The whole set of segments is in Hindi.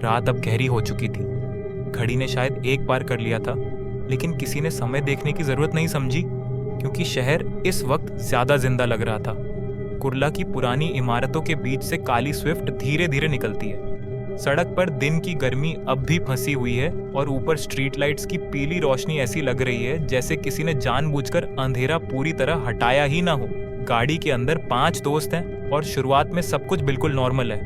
रात अब गहरी हो चुकी थी। घड़ी ने शायद 1 पार कर लिया था, लेकिन किसी ने समय देखने की जरूरत नहीं समझी, क्योंकि शहर इस वक्त ज्यादा जिंदा लग रहा था। कुर्ला की पुरानी इमारतों के बीच से काली स्विफ्ट धीरे धीरे निकलती है। सड़क पर दिन की गर्मी अब भी फंसी हुई है और ऊपर स्ट्रीट लाइट्स की पीली रोशनी ऐसी लग रही है जैसे किसी ने जानबूझकर अंधेरा पूरी तरह हटाया ही ना हो। गाड़ी के अंदर 5 दोस्त हैं और शुरुआत में सब कुछ बिल्कुल नॉर्मल है।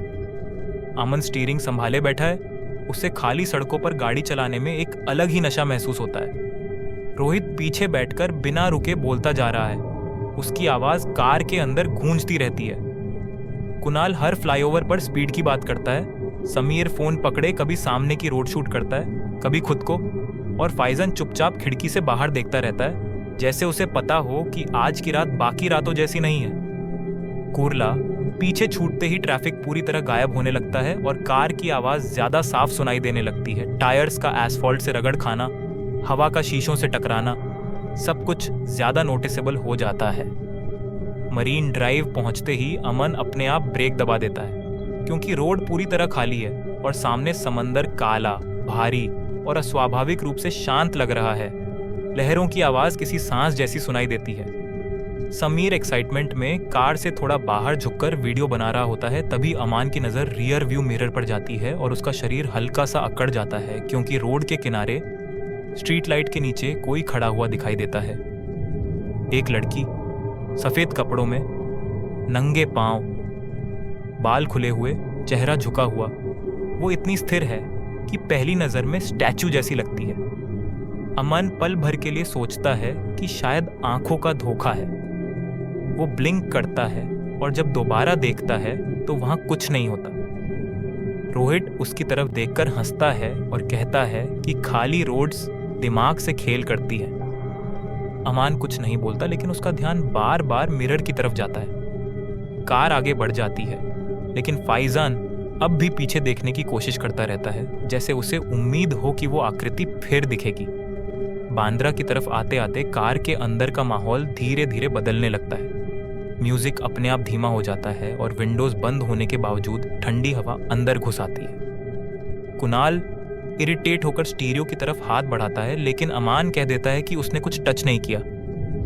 अमन स्टीयरिंग संभाले बैठा है। उसे खाली सड़कों पर गाड़ी चलाने में एक अलग ही नशा महसूस होता है। रोहित पीछे बैठकर बिना रुके बोलता जा रहा है। उसकी आवाज कार के अंदर गूंजती रहती है। कुणाल हर फ्लाईओवर पर स्पीड की बात करता है। समीर फोन पकड़े कभी सामने की रोड शूट करता है, कभी खुद को, और फाइजन चुपचाप खिड़की से बाहर देखता रहता है, जैसे उसे पता हो कि आज की रात बाकी रातों जैसी नहीं है। कुर्ला पीछे छूटते ही ट्रैफिक पूरी तरह गायब होने लगता है और कार की आवाज ज्यादा साफ सुनाई देने लगती है। टायर्स का एसफॉल्ट से रगड़ खाना, हवा का शीशों से टकराना, सब कुछ ज्यादा नोटिसेबल हो जाता है। मरीन ड्राइव पहुंचते ही अमन अपने आप ब्रेक दबा देता है, क्योंकि रोड पूरी तरह खाली है और सामने समंदर काला, भारी और अस्वाभाविक रूप से शांत लग रहा है। लहरों की आवाज किसी सांस जैसी सुनाई देती है। समीर एक्साइटमेंट में कार से थोड़ा बाहर झुककर वीडियो बना रहा होता है, तभी अमान की नजर रियर व्यू मिरर पर जाती है और उसका शरीर हल्का सा अकड़ जाता है, क्योंकि रोड के किनारे स्ट्रीट लाइट के नीचे कोई खड़ा हुआ दिखाई देता है। एक लड़की सफेद कपड़ों में, नंगे पांव, बाल खुले हुए, चेहरा झुका हुआ। वो इतनी स्थिर है कि पहली नजर में स्टैचू जैसी लगती है। अमन पल भर के लिए सोचता है कि शायद आंखों का धोखा है। वो ब्लिंक करता है और जब दोबारा देखता है तो वहां कुछ नहीं होता। रोहित उसकी तरफ देखकर हंसता है और कहता है कि खाली रोड्स दिमाग से खेल करती है। अमान कुछ नहीं बोलता, लेकिन उसका ध्यान बार बार मिरर की तरफ जाता है। कार आगे बढ़ जाती है, लेकिन फाइजान अब भी पीछे देखने की कोशिश करता रहता है, जैसे उसे उम्मीद हो कि वो आकृति फिर दिखेगी। बांद्रा की तरफ आते आते कार के अंदर का माहौल धीरे धीरे बदलने लगता है। म्यूजिक अपने आप धीमा हो जाता है और विंडोज बंद होने के बावजूद ठंडी हवा अंदर घुस आती है। कुणाल इरिटेट होकर स्टीरियो की तरफ हाथ बढ़ाता है, लेकिन अमान कह देता है कि उसने कुछ टच नहीं किया।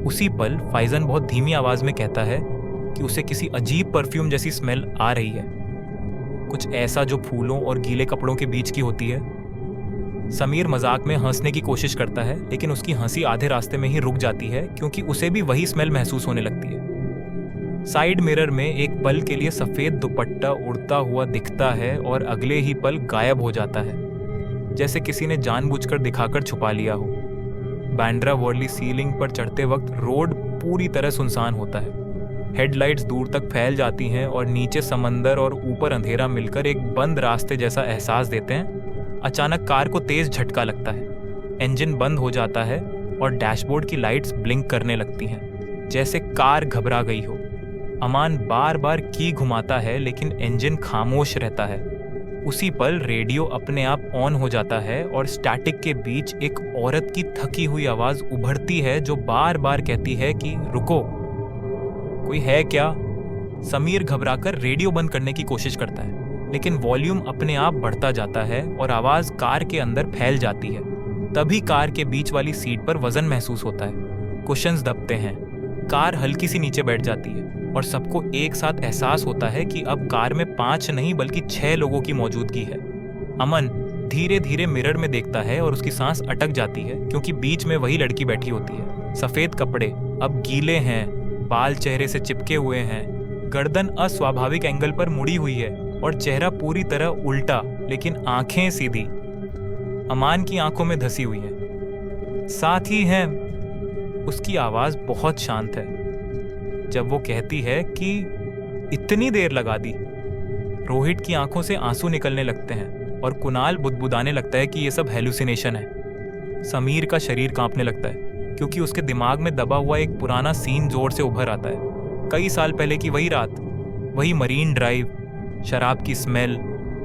उसी पल फाइजन बहुत धीमी आवाज में कहता है कि उसे किसी अजीब परफ्यूम जैसी स्मेल आ रही है, कुछ ऐसा जो फूलों और गीले कपड़ों के बीच की होती है। समीर मजाक में हंसने की कोशिश करता है, लेकिन उसकी हंसी आधे रास्ते में ही रुक जाती है, क्योंकि उसे भी वही स्मेल महसूस होने लगती है। साइड मिरर में एक पल के लिए सफेद दुपट्टा उड़ता हुआ दिखता है और अगले ही पल गायब हो जाता है, जैसे किसी ने जानबूझकर दिखाकर छुपा लिया हो। बांद्रा वर्ली सीलिंग पर चढ़ते वक्त रोड पूरी तरह सुनसान होता है। हेडलाइट्स दूर तक फैल जाती हैं और नीचे समंदर और ऊपर अंधेरा मिलकर एक बंद रास्ते जैसा एहसास देते हैं। अचानक कार को तेज झटका लगता है। इंजन बंद हो जाता है और डैशबोर्ड की लाइट्स ब्लिंक करने लगती हैं, जैसे कार घबरा गई हो। अमान बार बार की घुमाता है, लेकिन इंजन खामोश रहता है। उसी पल रेडियो अपने आप ऑन हो जाता है और स्टैटिक के बीच एक औरत की थकी हुई आवाज उभरती है, जो बार बार कहती है कि रुको, कोई है क्या? समीर घबराकर रेडियो बंद करने की कोशिश करता है, लेकिन वॉल्यूम अपने आप बढ़ता जाता है और आवाज कार के अंदर फैल जाती है। तभी कार के बीच वाली सीट पर वजन महसूस होता है। कुशन्स दबते हैं। कार हल्की सी नीचे बैठ जाती है और सबको एक साथ एहसास होता है कि अब कार में 5 नहीं बल्कि 6 लोगों की मौजूदगी है। अमन धीरे धीरे मिरर में देखता है और उसकी सांस अटक जाती है, क्योंकि बीच में वही लड़की बैठी होती है। सफेद कपड़े अब गीले हैं, बाल चेहरे से चिपके हुए हैं, गर्दन अस्वाभाविक एंगल पर मुड़ी हुई है और चेहरा पूरी तरह उल्टा, लेकिन आंखें सीधी अमान की आंखों में धसी हुई हैं। साथ ही हैं। उसकी आवाज बहुत शांत है जब वो कहती है कि इतनी देर लगा दी। रोहित की आंखों से आंसू निकलने लगते हैं और कुणाल बुदबुदाने लगता है कि ये सब हेलुसिनेशन है। समीर का शरीर कांपने लगता है, क्योंकि उसके दिमाग में दबा हुआ एक पुराना सीन जोर से उभर आता है। कई साल पहले की वही रात, वही मरीन ड्राइव, शराब की स्मेल,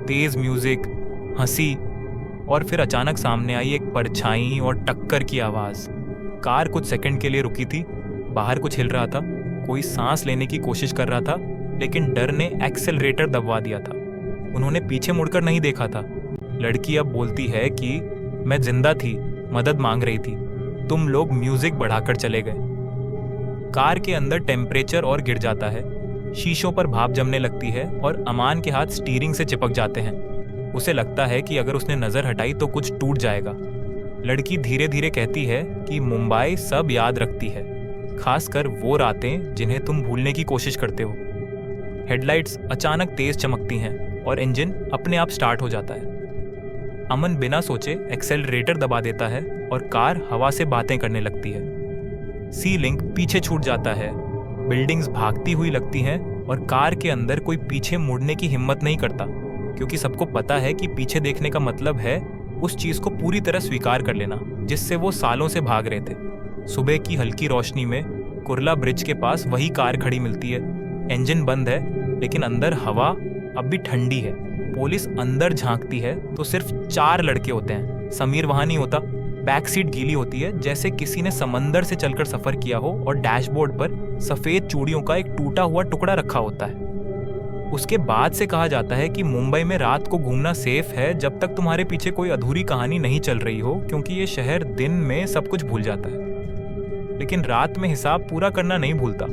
तेज म्यूजिक, हंसी, और फिर अचानक सामने आई एक परछाई और टक्कर की आवाज। कार कुछ सेकंड के लिए रुकी थी। बाहर कुछ हिल रहा था। कोई सांस लेने की कोशिश कर रहा था, लेकिन डर ने एक्सेलरेटर दबवा दिया था। उन्होंने पीछे मुड़कर नहीं देखा था, लड़की अब बोलती है कि मैं जिंदा थी, मदद मांग रही थी, तुम लोग म्यूजिक बढ़ाकर चले गए। कार के अंदर टेम्परेचर और गिर जाता है, शीशों पर भाप जमने लगती है और अमान के हाथ स्टीयरिंग से चिपक जाते हैं। उसे लगता है कि अगर उसने नजर हटाई तो कुछ टूट जाएगा। लड़की धीरे धीरे कहती है कि मुंबई सब याद रखती है, खासकर वो रातें जिन्हें तुम भूलने की कोशिश करते हो। हेडलाइट्स अचानक तेज चमकती हैं और इंजन अपने आप स्टार्ट हो जाता है। अमन बिना सोचे एक्सेलरेटर दबा देता है और कार हवा से बातें करने लगती है। सी लिंक पीछे छूट जाता है, बिल्डिंग्स भागती हुई लगती हैं और कार के अंदर कोई पीछे मुड़ने की हिम्मत नहीं करता, क्योंकि सबको पता है कि पीछे देखने का मतलब है उस चीज को पूरी तरह स्वीकार कर लेना जिससे वो सालों से भाग रहे थे। सुबह की हल्की रोशनी में कुर्ला ब्रिज के पास वही कार खड़ी मिलती है। इंजन बंद है, लेकिन अंदर हवा अब भी ठंडी है। पुलिस अंदर झांकती है तो सिर्फ 4 लड़के होते हैं। समीर वहां नहीं होता। बैक सीट गीली होती है, जैसे किसी ने समंदर से चलकर सफर किया हो, और डैशबोर्ड पर सफेद चूड़ियों का एक टूटा हुआ टुकड़ा रखा होता है। उसके बाद से कहा जाता है कि मुंबई में रात को घूमना सेफ है जब तक तुम्हारे पीछे कोई अधूरी कहानी नहीं चल रही हो, क्योंकि ये शहर दिन में सब कुछ भूल जाता है, लेकिन रात में हिसाब पूरा करना नहीं भूलता।